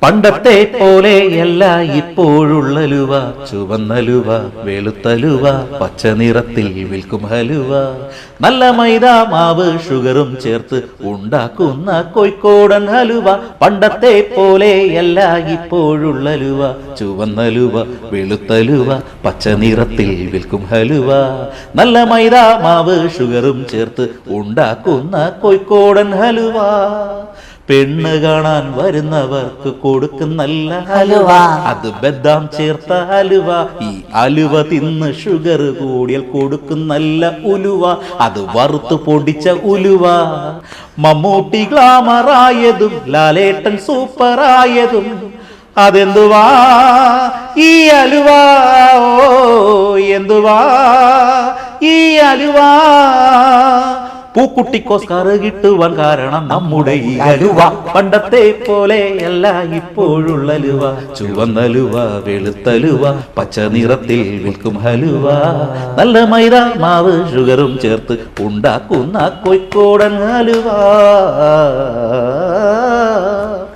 പണ്ടത്തെ പോലെയല്ല ഇപ്പോഴുള്ള ലുവ, ചുവന്നലുവ, വെളുത്തലുവ, പച്ച നിറത്തിൽ വിൽക്കും ഹലുവ. നല്ല മൈദ മാവ് ഷുഗറും ചേർത്ത് ഉണ്ടാക്കുന്ന കോഴിക്കോടൻ ഹലുവ. പണ്ടത്തെ പോലെയല്ല ഇപ്പോഴുള്ള ലുവ, ചുവന്നലുവ, വെളുത്തലുവ, പച്ച നിറത്തിൽ വിൽക്കും ഹലുവ. നല്ല മൈദ മാവ് ഷുഗറും ചേർത്ത് ഉണ്ടാക്കുന്ന കോഴിക്കോടൻ ഹലുവ. പെണ്ണ് കാണാൻ വരുന്നവർക്ക് കൊടുക്കും നല്ല ഹലുവ, അത് ബദാം ചേർത്ത ഹലുവ. ഈ ഹലുവ തിന്ന് ഷുഗർ കൂടിയാൽ കൊടുക്കും നല്ല ഉലുവ, അത് വറുത്ത് പൊടിച്ച ഉലുവ. മമ്മൂട്ടി ഗ്ലാമറായതും ലാലേട്ടൻ സൂപ്പറായതും അതെന്തുവാ ഈ അലുവ, ഓ എന്തുവാ ഈ അലുവ. പൂക്കുട്ടിക്കോസ്കാർ കിട്ടുവാൻ കാരണം നമ്മുടെ ഈ ഹലുവ. പണ്ടത്തെ പോലെയല്ല ഇപ്പോഴുള്ള ലുവ, ചുവന്നലുവ, വെളുത്തലുവ, പച്ച നിറത്തിൽ വിൽക്കും ഹലുവ. നല്ല മൈദ മാവ് ഷുഗറും ചേർത്ത് ഉണ്ടാക്കുന്ന കോഴിക്കോടൻ ഹലുവ.